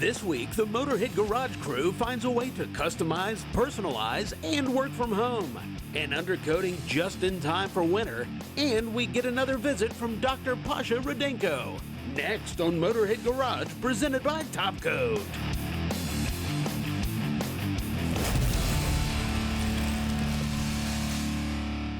This week, the Motorhead Garage crew finds a way to customize, personalize, and work from home. And undercoating just in time for winter. And we get another visit from Dr. Pasha Rudenko. Next on Motorhead Garage, presented by Top Coat.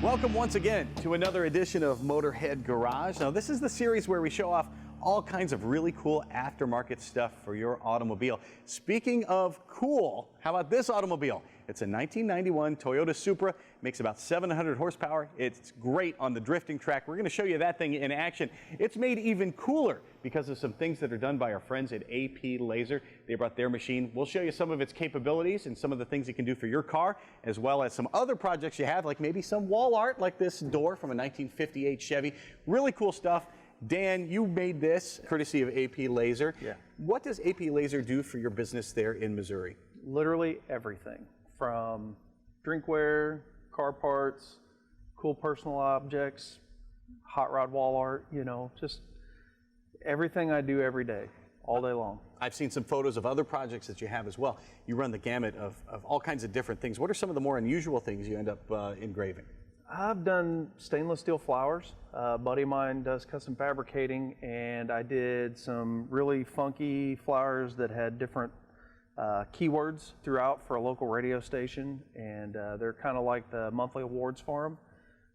Welcome once again to another edition of Motorhead Garage. Now, this is the series where we show off all kinds of really cool aftermarket stuff for your automobile. Speaking of cool, how about this automobile? It's a 1991 Toyota Supra, makes about 700 horsepower. It's great on the drifting track. We're going to show you that thing in action. It's made even cooler because of some things that are done by our friends at AP Lazer. They brought their machine. We'll show you some of its capabilities and some of the things it can do for your car, as well as some other projects you have, like maybe some wall art like this door from a 1958 Chevy. Really cool stuff. Dan, you made this courtesy of AP Lazer. Yeah. What does AP Lazer do for your business there in Missouri? Literally everything from drinkware, car parts, cool personal objects, hot rod wall art, you know, just everything I do every day, all day long. I've seen some photos of other projects that you have as well. You run the gamut of all kinds of different things. What are some of the more unusual things you end up engraving? I've done stainless steel flowers. A buddy of mine does custom fabricating, and I did some really funky flowers that had different keywords throughout for a local radio station, and they're kind of like the monthly awards for them.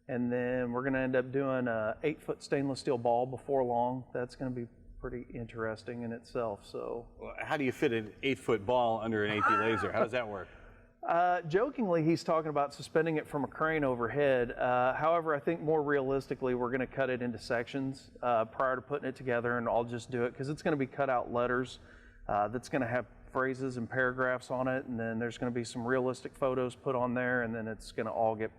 And then we're going to end up doing a 8-foot stainless steel ball before long. That's going to be pretty interesting in itself. So, how do you fit an 8-foot ball under an AP Lazer? How does that work? Jokingly, he's talking about suspending it from a crane overhead. However, I think more realistically, we're going to cut it into sections prior to putting it together, and I'll just do it because it's going to be cut out letters that's going to have phrases and paragraphs on it, and then there's going to be some realistic photos put on there, and then it's going to all get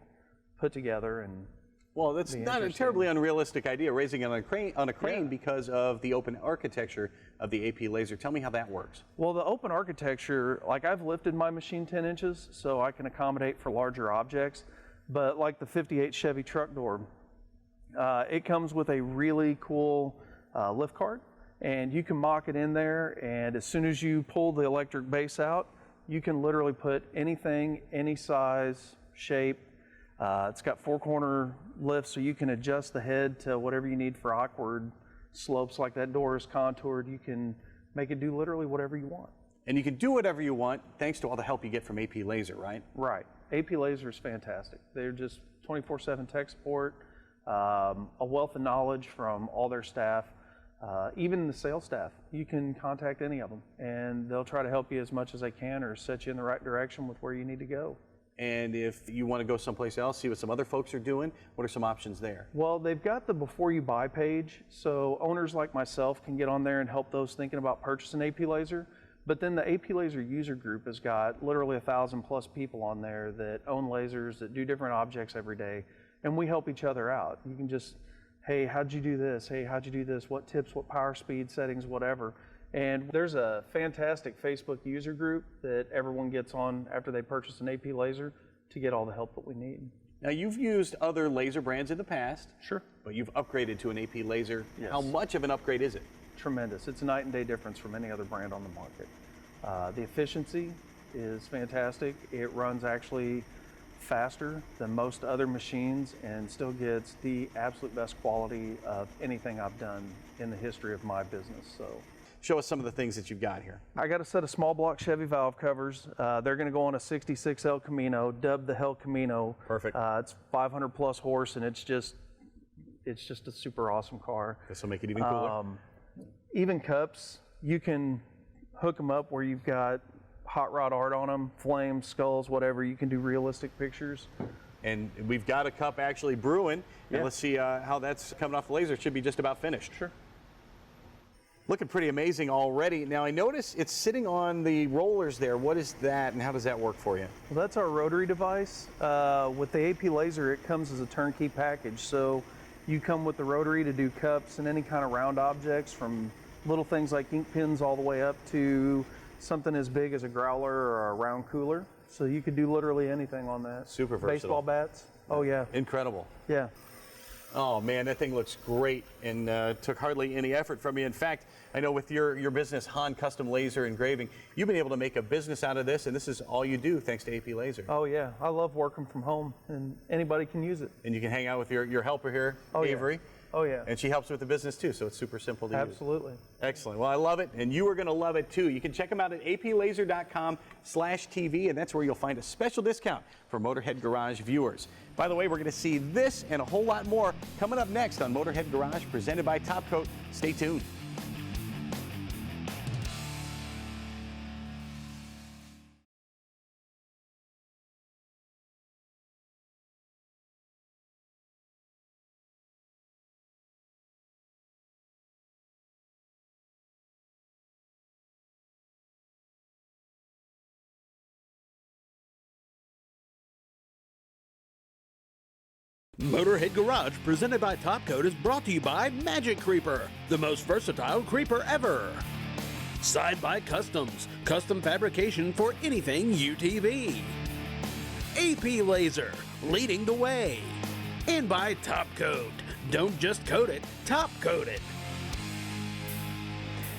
put together. And well, that's not a terribly unrealistic idea, raising it on a crane Yeah. because of the open architecture of the AP Lazer. Tell me how that works. Well, the open architecture, like I've lifted my machine 10 inches, so I can accommodate for larger objects, but like the 58 Chevy truck door, it comes with a really cool lift cart, and you can mock it in there, and as soon as you pull the electric base out, you can literally put anything, any size, shape. It's got 4-corner lifts, so you can adjust the head to whatever you need for awkward slopes like that door is contoured. You can make it do literally whatever you want. And you can do whatever you want thanks to all the help you get from AP Lazer, right? Right. AP Lazer is fantastic. They're just 24/7 tech support, a wealth of knowledge from all their staff, even the sales staff. You can contact any of them, and they'll try to help you as much as they can or set you in the right direction with where you need to go. And if you want to go someplace else, see what some other folks are doing, what are some options there? Well, they've got the Before You Buy page, so owners like myself can get on there and help those thinking about purchasing AP Lazer. But then the AP Lazer user group has got literally 1,000+ people on there that own lasers, that do different objects every day, and we help each other out. You can just, hey, how'd you do this? Hey, how'd you do this? What tips, what power speed settings, whatever. And there's a fantastic Facebook user group that everyone gets on after they purchase an AP Lazer to get all the help that we need. Now, you've used other laser brands in the past. Sure. But you've upgraded to an AP Lazer. Yes. How much of an upgrade is it? Tremendous. It's a night and day difference from any other brand on the market. The efficiency is fantastic. It runs actually faster than most other machines and still gets the absolute best quality of anything I've done in the history of my business. So, show us some of the things that you've got here. I got a set of small block Chevy valve covers. They're going to go on a 66 El Camino, dubbed the El Camino. Perfect. It's 500+ horse, and it's just a super awesome car. This will make it even cooler. Even cups, you can hook them up where you've got hot rod art on them, flames, skulls, whatever. You can do realistic pictures. And we've got a cup actually brewing. Yeah. And let's see how that's coming off the laser. It should be just about finished. Sure. Looking pretty amazing already. Now, I notice it's sitting on the rollers there. What is that, and how does that work for you? Well, that's our rotary device. With the AP Lazer, it comes as a turnkey package. So you come with the rotary to do cups and any kind of round objects, from little things like ink pens all the way up to something as big as a growler or a round cooler. So you could do literally anything on that. Super versatile. Baseball bats. Oh, yeah. Incredible. Yeah. Oh man, that thing looks great and took hardly any effort from you. In fact, I know with your business, Han Custom Laser Engraving, you've been able to make a business out of this, and this is all you do thanks to AP Laser. Oh yeah, I love working from home, and anybody can use it. And you can hang out with your helper here, Oh, Avery. Yeah. Oh yeah. And she helps with the business too, so it's super simple to use. Absolutely. Excellent. Well, I love it, and you are going to love it too. You can check them out at aplaser.com/TV, and that's where you'll find a special discount for Motorhead Garage viewers. By the way, we're going to see this and a whole lot more coming up next on Motorhead Garage, presented by Top Coat. Stay tuned. Motorhead Garage, presented by Top Coat, is brought to you by Magic Creeper, the most versatile creeper ever. Side by Customs, custom fabrication for anything UTV. AP Laser, leading the way. And by Top Coat. Don't just coat it, top coat it.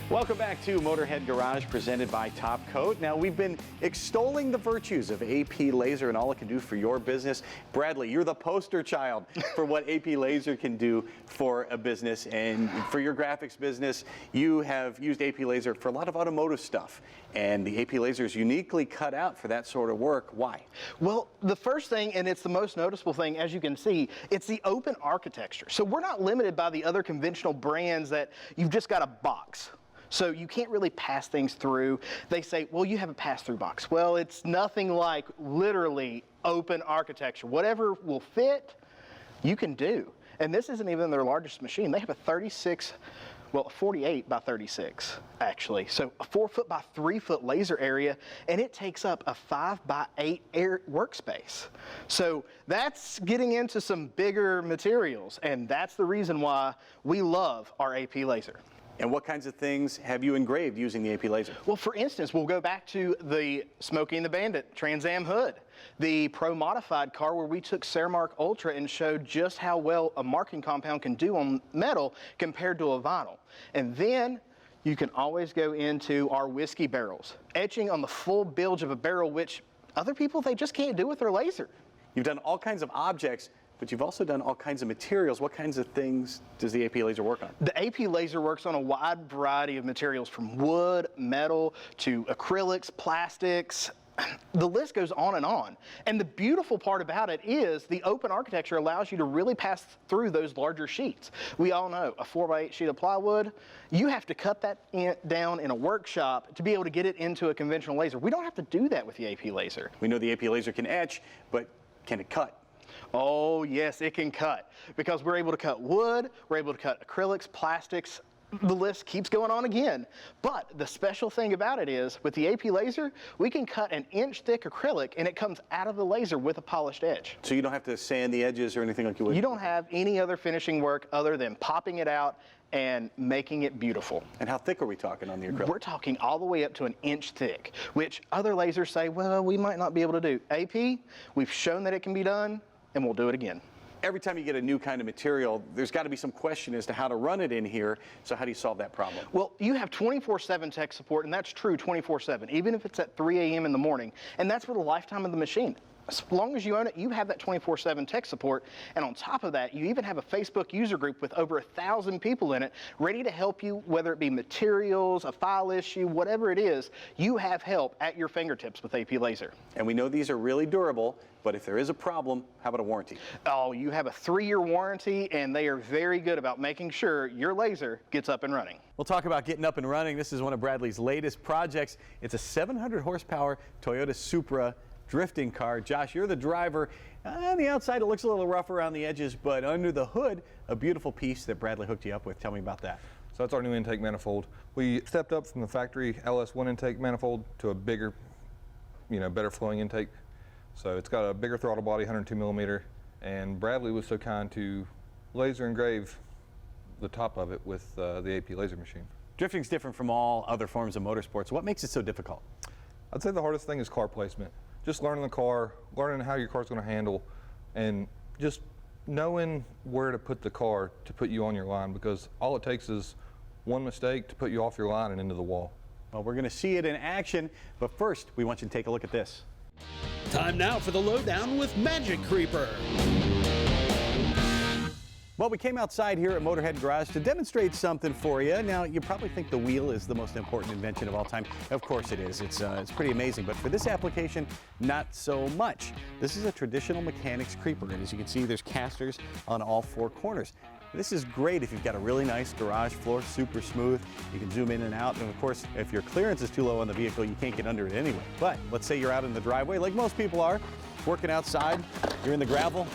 Welcome back to Motorhead Garage, presented by Top Coat. Now, we've been extolling the virtues of AP Laser and all it can do for your business. Bradley, you're the poster child for what AP Laser can do for a business. And for your graphics business, you have used AP Laser for a lot of automotive stuff. And the AP Laser is uniquely cut out for that sort of work. Why? Well, the first thing, and it's the most noticeable thing, as you can see, it's the open architecture. So we're not limited by the other conventional brands that you've just got a box. So you can't really pass things through. They say, well, you have a pass-through box. Well, it's nothing like literally open architecture. Whatever will fit, you can do. And this isn't even their largest machine. They have a 48 by 36, actually. So a 4 foot by 3 foot laser area, and it takes up a 5 by 8 air workspace. So that's getting into some bigger materials, and that's the reason why we love our AP Laser. And what kinds of things have you engraved using the AP Laser? Well, for instance, we'll go back to the Smokey and the Bandit Trans Am hood, the Pro Modified car where we took Ceramark Ultra and showed just how well a marking compound can do on metal compared to a vinyl. And then you can always go into our whiskey barrels, etching on the full bilge of a barrel, which other people, they just can't do with their laser. You've done all kinds of objects, but you've also done all kinds of materials. What kinds of things does the AP Laser work on? The AP Laser works on a wide variety of materials, from wood, metal, to acrylics, plastics. The list goes on and on. And the beautiful part about it is the open architecture allows you to really pass through those larger sheets. We all know a 4 by 8 sheet of plywood, you have to cut that down in a workshop to be able to get it into a conventional laser. We don't have to do that with the AP Laser. We know the AP Laser can etch, but can it cut? Oh yes, it can cut, because we're able to cut wood, we're able to cut acrylics, plastics, the list keeps going on again. But the special thing about it is, with the AP Laser, we can cut an inch thick acrylic and it comes out of the laser with a polished edge. So you don't have to sand the edges or anything like you would? You don't have any other finishing work other than popping it out and making it beautiful. And how thick are we talking on the acrylic? We're talking all the way up to an inch thick, which other lasers say, well, we might not be able to do. AP, we've shown that it can be done, and we'll do it again. Every time you get a new kind of material, there's got to be some question as to how to run it in here. So how do you solve that problem? Well, you have 24/7 tech support, and that's true 24/7, even if it's at 3 a.m. in the morning, and that's for the lifetime of the machine. As long as you own it, you have that 24/7 tech support, and on top of that, you even have a Facebook user group with over 1,000 people in it ready to help you, whether it be materials, a file issue, whatever it is. You have help at your fingertips with AP Laser. And we know these are really durable, but if there is a problem, how about a warranty? Oh, you have a 3-year warranty, and they are very good about making sure your laser gets up and running. We'll talk about getting up and running. This is one of Bradley's latest projects. It's a 700 horsepower Toyota Supra drifting car. Josh, you're the driver. On the outside, it looks a little rough around the edges, but under the hood, a beautiful piece that Bradley hooked you up with. Tell me about that. So that's our new intake manifold. We stepped up from the factory LS1 intake manifold to a bigger, better flowing intake. So it's got a bigger throttle body, 102 millimeter, and Bradley was so kind to laser engrave the top of it with the AP Laser machine. Drifting's different from all other forms of motorsports. What makes it so difficult? I'd say the hardest thing is car placement. Just learning the car, learning how your car's going to handle, and just knowing where to put the car to put you on your line, because all it takes is one mistake to put you off your line and into the wall. Well, we're going to see it in action, but first we want you to take a look at this. Time now for the lowdown with Magic Creeper. Well, we came outside here at Motorhead Garage to demonstrate something for you. Now, you probably think the wheel is the most important invention of all time. Of course it is. It's pretty amazing. But for this application, not so much. This is a traditional mechanics creeper. And as you can see, there's casters on all four corners. This is great if you've got a really nice garage floor, super smooth. You can zoom in and out. And of course, if your clearance is too low on the vehicle, you can't get under it anyway. But let's say you're out in the driveway, like most people are, working outside, you're in the gravel,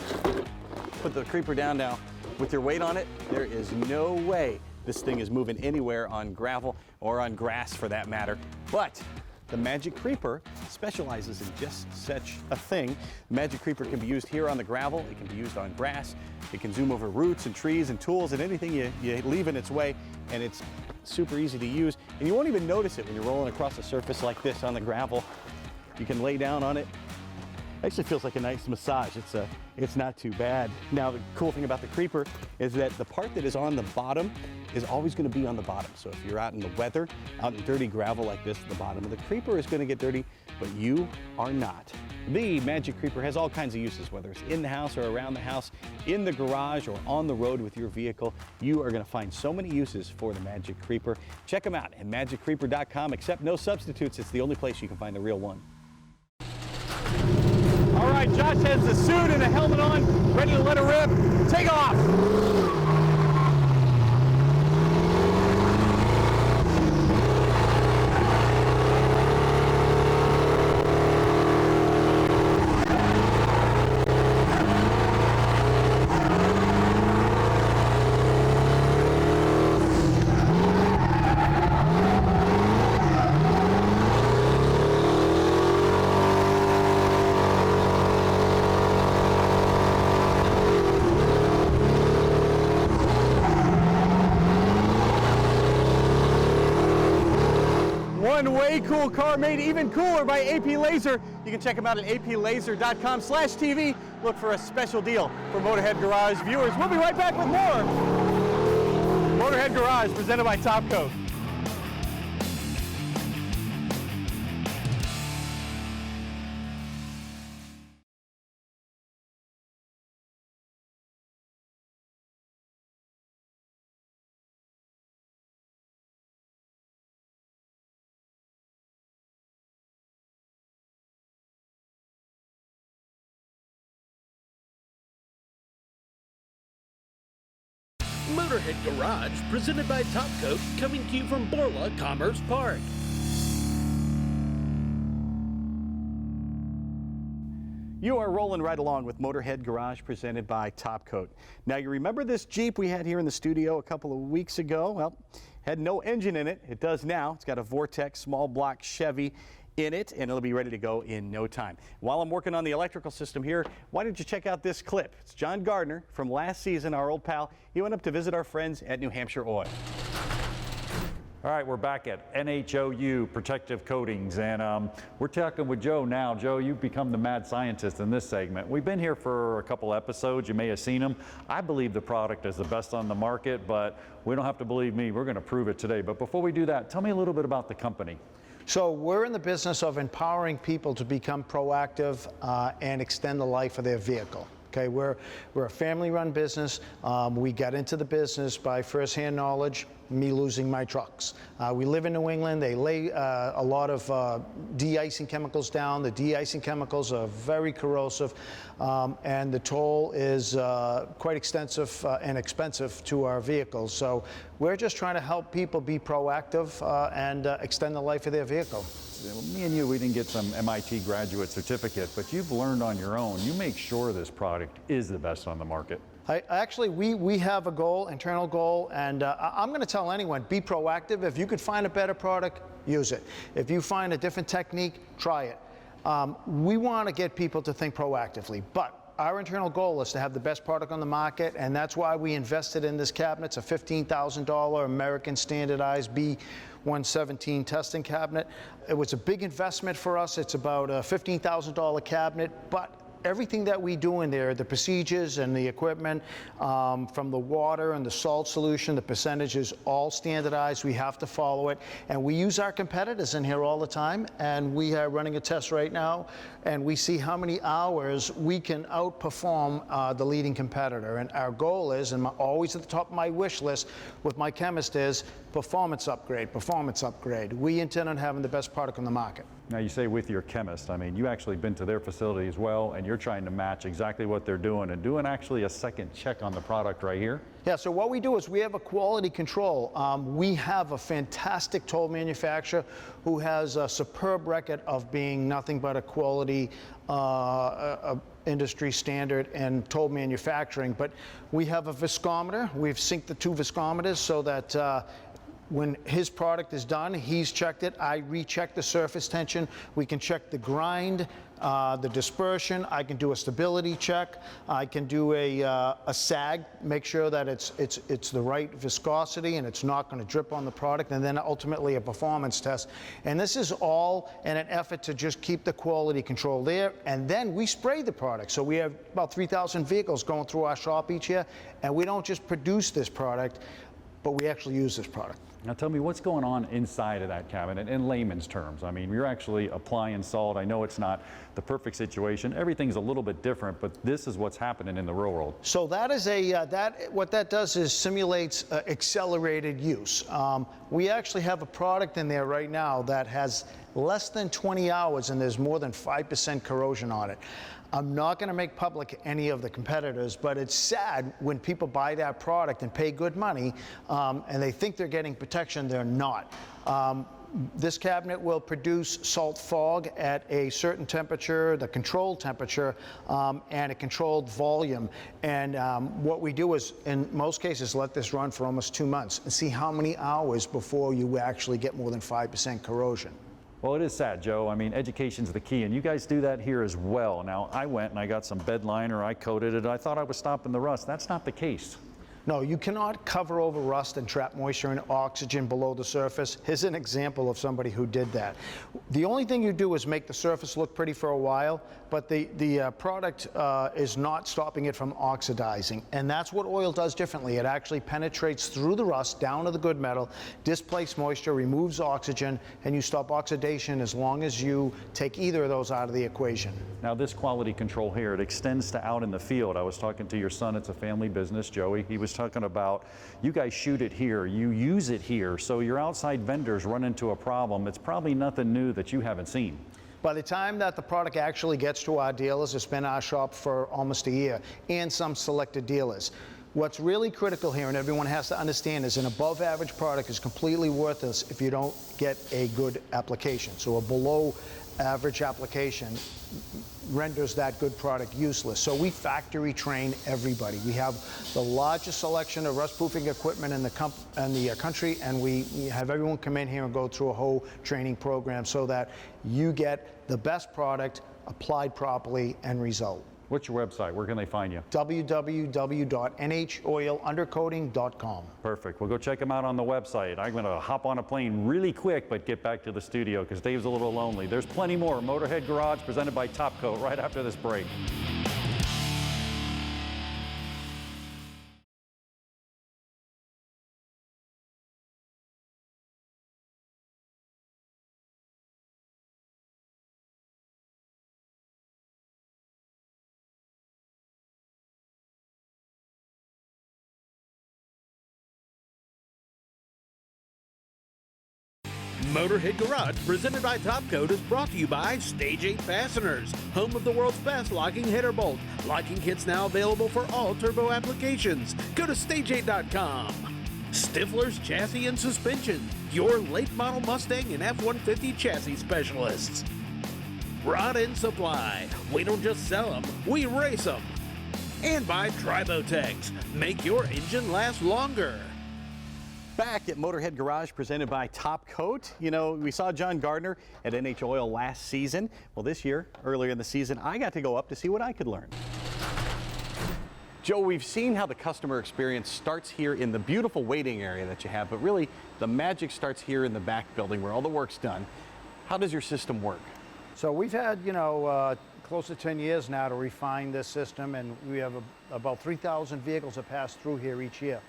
put the creeper down now. With your weight on it, there is no way this thing is moving anywhere on gravel or on grass for that matter. But the Magic Creeper specializes in just such a thing. The Magic Creeper can be used here on the gravel, it can be used on grass, it can zoom over roots and trees and tools and anything you leave in its way, and it's super easy to use. And you won't even notice it when you're rolling across a surface like this on the gravel. You can lay down on it. Actually feels like a nice massage. It's not too bad. Now the cool thing about the creeper is that the part that is on the bottom is always going to be on the bottom. So if you're out in the weather, out in dirty gravel like this, the bottom of the creeper is going to get dirty, but you are not. The Magic Creeper has all kinds of uses, whether it's in the house or around the house, in the garage or on the road with your vehicle. You are going to find so many uses for the Magic Creeper. Check them out at magiccreeper.com. Except no substitutes. It's the only place you can find the real one. All right, Josh has the suit and the helmet on, ready to let her rip. Take off. One way cool car made even cooler by AP Lazer. You can check them out at aplazer.com/TV. Look for a special deal for Motorhead Garage viewers. We'll be right back with more Motorhead Garage presented by Top Coat. Motorhead Garage, presented by Top Coat, coming to you from Borla Commerce Park. You are rolling right along with Motorhead Garage presented by Top Coat. Now you remember this Jeep we had here in the studio a couple of weeks ago? Well, had no engine in it. It does now. It's got a Vortex small block Chevy in it, and it'll be ready to go in no time. While I'm working on the electrical system here, why don't you check out this clip? It's John Gardner from last season, our old pal. He went up to visit our friends at New Hampshire Oil. All right, we're back at NHOU Protective Coatings, and we're talking with Joe now. Joe, you've become the mad scientist in this segment. We've been here for a couple episodes. You may have seen them. I believe the product is the best on the market, but we don't have to believe me. We're going to prove it today. But before we do that, tell me a little bit about the company. So we're in the business of empowering people to become proactive and extend the life of their vehicle. Okay, we're a family-run business. We got into the business by first-hand knowledge, me losing my trucks. We live in New England. They lay a lot of de-icing chemicals down. The de-icing chemicals are very corrosive, and the toll is quite extensive and expensive to our vehicles. So we're just trying to help people be proactive and extend the life of their vehicle. Me and you, we didn't get some MIT graduate certificate, but you've learned on your own. You make sure this product is the best on the market. Actually, we have a goal, internal goal, and I'm going to tell anyone, be proactive. If you could find a better product, use it. If you find a different technique, try it. We want to get people to think proactively, but our internal goal is to have the best product on the market, and that's why we invested in this cabinet. It's a $15,000 American standardized B117 testing cabinet. It was a big investment for us. It's about a $15,000 cabinet, but everything that we do in there, the procedures and the equipment, from the water and the salt solution, the percentage is all standardized. We have to follow it. And we use our competitors in here all the time. And we are running a test right now. And we see how many hours we can outperform the leading competitor. And our goal is, and always at the top of my wish list with my chemist is, performance upgrade, performance upgrade. We intend on having the best product on the market. Now you say with your chemist, I mean, you actually been to their facility as well, and you're trying to match exactly what they're doing and doing actually a second check on the product right here? Yeah, so what we do is we have a quality control. We have a fantastic toll manufacturer who has a superb record of being nothing but a quality industry standard and toll manufacturing. But we have a viscometer. We've synced the two viscometers so that when his product is done, he's checked it. I recheck the surface tension. We can check the grind, the dispersion. I can do a stability check. I can do a sag, make sure that it's the right viscosity and it's not going to drip on the product, and then ultimately a performance test. And this is all in an effort to just keep the quality control there. And then we spray the product. So we have about 3,000 vehicles going through our shop each year, and we don't just produce this product, but we actually use this product. Now tell me what's going on inside of that cabinet in layman's terms. I mean, you're actually applying salt. I know it's not the perfect situation. Everything's a little bit different, but this is what's happening in the real world. So that is what that does is simulates accelerated use. We actually have a product in there right now that has less than 20 hours and there's more than 5% corrosion on it. I'm not going to make public any of the competitors, but it's sad when people buy that product and pay good money and they think they're getting protection. They're not. This cabinet will produce salt fog at a certain temperature, the controlled temperature, and a controlled volume. And what we do is, in most cases, let this run for almost 2 months and see how many hours before you actually get more than 5% corrosion. Well, it is sad, Joe. I mean, education's the key, and you guys do that here as well. Now, I went and I got some bed liner, I coated it, I thought I was stopping the rust. That's not the case. No, you cannot cover over rust and trap moisture and oxygen below the surface. Here's an example of somebody who did that. The only thing you do is make the surface look pretty for a while, but the product is not stopping it from oxidizing. And that's what oil does differently. It actually penetrates through the rust down to the good metal, displaces moisture, removes oxygen, and you stop oxidation as long as you take either of those out of the equation. Now, this quality control here, it extends to out in the field. I was talking to your son, it's a family business, Joey. He was talking about, you guys shoot it here, you use it here, so your outside vendors run into a problem. It's probably nothing new that you haven't seen. By the time that the product actually gets to our dealers, it's been in our shop for almost a year, and some selected dealers. What's really critical here, and everyone has to understand, is an above average product is completely worthless if you don't get a good application. So a below average application renders that good product useless. So we factory train everybody. We have the largest selection of rust proofing equipment in the country, and we have everyone come in here and go through a whole training program so that you get the best product applied properly and result. What's your website? Where can they find you? www.nhoilundercoating.com. Perfect. Well, go check them out on the website. I'm going to hop on a plane really quick, but get back to the studio because Dave's a little lonely. There's plenty more. Motorhead Garage presented by Top Coat right after this break. Motorhead Garage, presented by Top Coat, is brought to you by Stage 8 Fasteners, home of the world's best locking header bolt. Locking kits now available for all turbo applications. Go to stage8.com. Stifler's Chassis and Suspension, your late model Mustang and F-150 chassis specialists. Rod End Supply, we don't just sell them, we race them. And by Tribotex, make your engine last longer. Back at Motorhead Garage, presented by Top Coat. You know, we saw John Gardner at NH Oil last season. Well, this year, earlier in the season, I got to go up to see what I could learn. Joe, we've seen how the customer experience starts here in the beautiful waiting area that you have, but really the magic starts here in the back building where all the work's done. How does your system work? So we've had, close to 10 years now to refine this system, and we have about 3,000 vehicles that pass through here each year.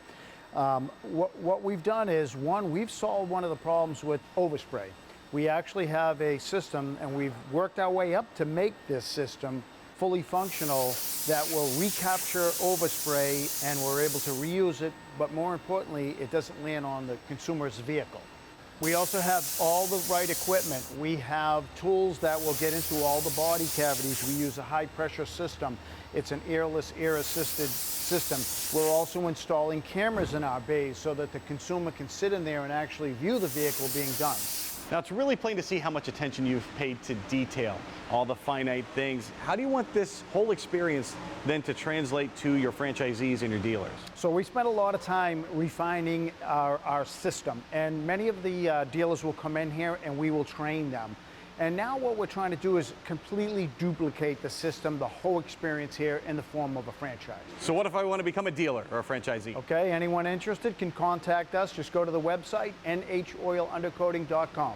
What we've done is, one, we've solved one of the problems with overspray. We actually have a system, and we've worked our way up to make this system fully functional that will recapture overspray, and we're able to reuse it, but more importantly, it doesn't land on the consumer's vehicle. We also have all the right equipment. We have tools that will get into all the body cavities. We use a high pressure system. It's an airless, air-assisted system. We're also installing cameras in our bays so that the consumer can sit in there and actually view the vehicle being done. Now, it's really plain to see how much attention you've paid to detail, all the finite things. How do you want this whole experience then to translate to your franchisees and your dealers? So we spent a lot of time refining our system, and many of the dealers will come in here and we will train them. And now what we're trying to do is completely duplicate the system, the whole experience here in the form of a franchise. So what if I want to become a dealer or a franchisee? Okay, anyone interested can contact us. Just go to the website, nhoilundercoating.com.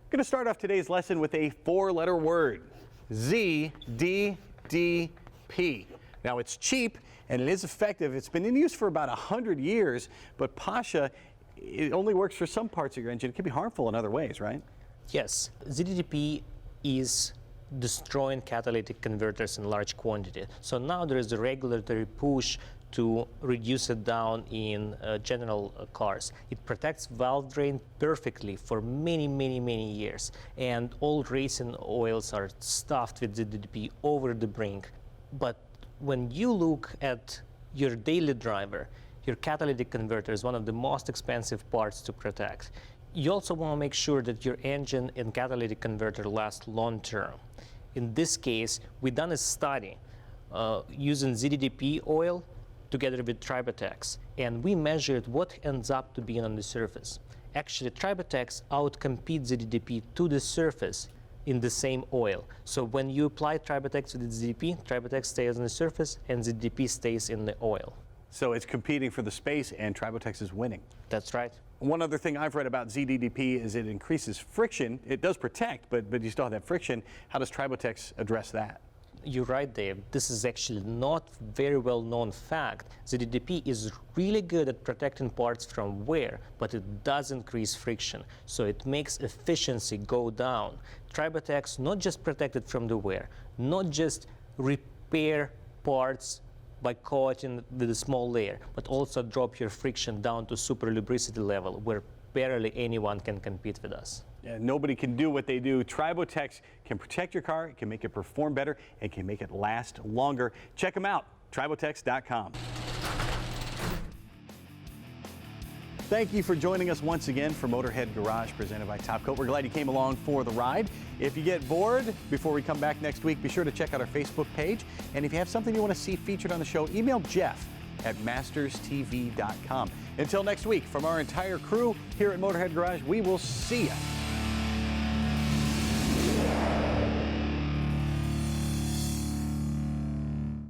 Going to start off today's lesson with a four-letter word, ZDDP. Now, it's cheap and it is effective. It's been in use for about 100 years, but Pasha, it only works for some parts of your engine. It can be harmful in other ways, right? Yes, ZDDP is destroying catalytic converters in large quantity. So now there is a regulatory push to reduce it down in general cars. It protects valve drain perfectly for many, many, many years. And all racing oils are stuffed with ZDDP over the brink. But when you look at your daily driver, your catalytic converter is one of the most expensive parts to protect. You also want to make sure that your engine and catalytic converter last long term. In this case, we done a study using ZDDP oil together with Tribotex, and we measured what ends up to be on the surface. Actually, Tribotex outcompetes ZDDP to the surface in the same oil. So when you apply Tribotex with ZDDP, Tribotex stays on the surface and ZDDP stays in the oil. So it's competing for the space and Tribotex is winning. That's right. One other thing I've read about ZDDP is it increases friction. It does protect, but you still have that friction. How does Tribotex address that? You're right, Dave. This is actually not very well known fact. ZDDP is really good at protecting parts from wear, but it does increase friction, so it makes efficiency go down. Tribotex not just protect it from the wear, not just repair parts by coating with a small layer, but also drop your friction down to super lubricity level where barely anyone can compete with us. Yeah, nobody can do what they do. Tribotex can protect your car, it can make it perform better, and can make it last longer. Check them out, tribotex.com. Thank you for joining us once again for Motorhead Garage presented by Top Coat. We're glad you came along for the ride. If you get bored before we come back next week, be sure to check out our Facebook page. And if you have something you want to see featured on the show, email Jeff at masterstv.com. Until next week, from our entire crew here at Motorhead Garage, we will see you